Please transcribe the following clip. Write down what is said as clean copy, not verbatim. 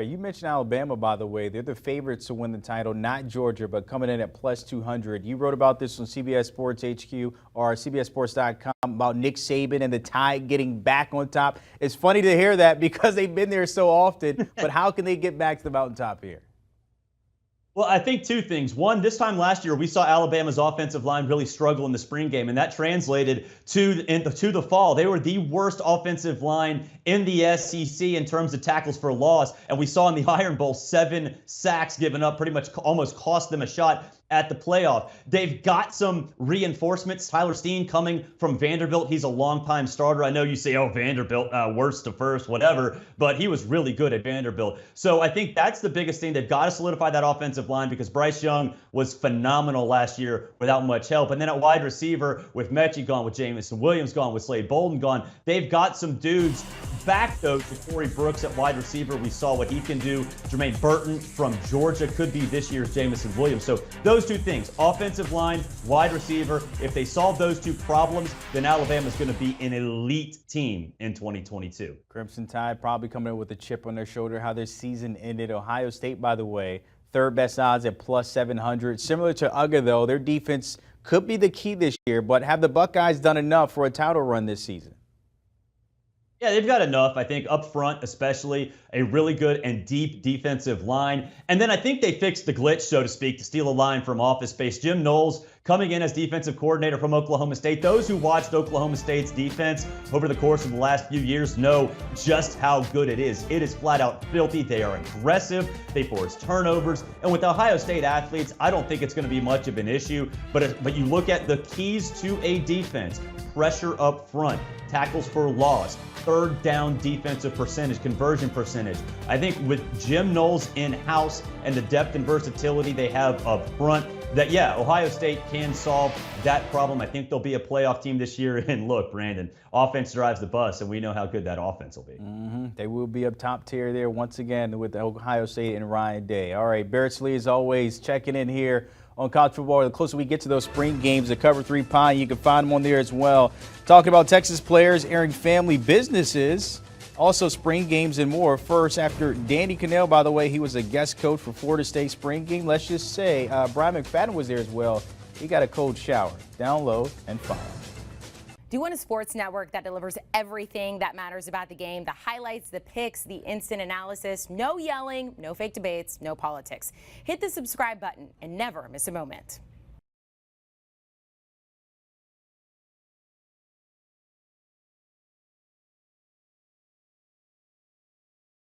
right, you mentioned Alabama, by the way. They're the favorites to win the title, not Georgia, but coming in at plus 200. You wrote about this on CBS Sports HQ or CBSSports.com about Nick Saban and the Tide getting back on top. It's funny to hear that because they've been there so often, but how can they get back to the mountaintop here? Well, I think two things. One, this time last year, we saw Alabama's offensive line really struggle in the spring game, and that translated to the fall. They were the worst offensive line in the SEC in terms of tackles for loss, and we saw in the Iron Bowl 7 sacks given up, pretty much almost cost them a shot at the playoff. They've got some reinforcements. Tyler Steen coming from Vanderbilt. He's a longtime starter. I know you say, oh, Vanderbilt, worst to first, whatever, but he was really good at Vanderbilt. So I think that's the biggest thing. They've got to solidify that offensive line because Bryce Young was phenomenal last year without much help. And then at wide receiver, with Mechie gone, with Jamison Williams gone, with Slade Bolden gone, they've got some dudes back, though, to Corey Brooks at wide receiver. We saw what he can do. Jermaine Burton from Georgia could be this year's Jamison Williams. So those two things, offensive line, wide receiver, if they solve those two problems, then Alabama's going to be an elite team in 2022. Crimson Tide probably coming in with a chip on their shoulder, how their season ended. Ohio State, by the way, third best odds at plus 700. Similar to UGA, though, their defense could be the key this year, but have the Buckeyes done enough for a title run this season? Yeah, they've got enough, I think, up front, especially a really good and deep defensive line. And then I think they fixed the glitch, so to speak, to steal a line from Office Space. Jim Knowles coming in as defensive coordinator from Oklahoma State. Those who watched Oklahoma State's defense over the course of the last few years know just how good it is. It is flat out filthy. They are aggressive. They force turnovers. And with Ohio State athletes, I don't think it's going to be much of an issue. But you look at the keys to a defense: pressure up front, tackles for loss, third down defensive percentage, conversion percentage. I think with Jim Knowles in-house and the depth and versatility they have up front, that, yeah, Ohio State can solve that problem. I think they'll be a playoff team this year. And look, Brandon, offense drives the bus, and we know how good that offense will be. They will be up top tier there once again with Ohio State and Ryan Day. All right, Barrett Sallee, as always, checking in here on college football. The closer we get to those spring games, the Cover 3 Pine, you can find them on there as well. Talking about Texas players airing family businesses, also spring games and more. First, after Danny Cannell, by the way, he was a guest coach for Florida State spring game. Let's just say Brian McFadden was there as well. He got a cold shower. Download and follow. Do you want a sports network that delivers everything that matters about the game? The highlights, the picks, the instant analysis, no yelling, no fake debates, no politics. Hit the subscribe button and never miss a moment.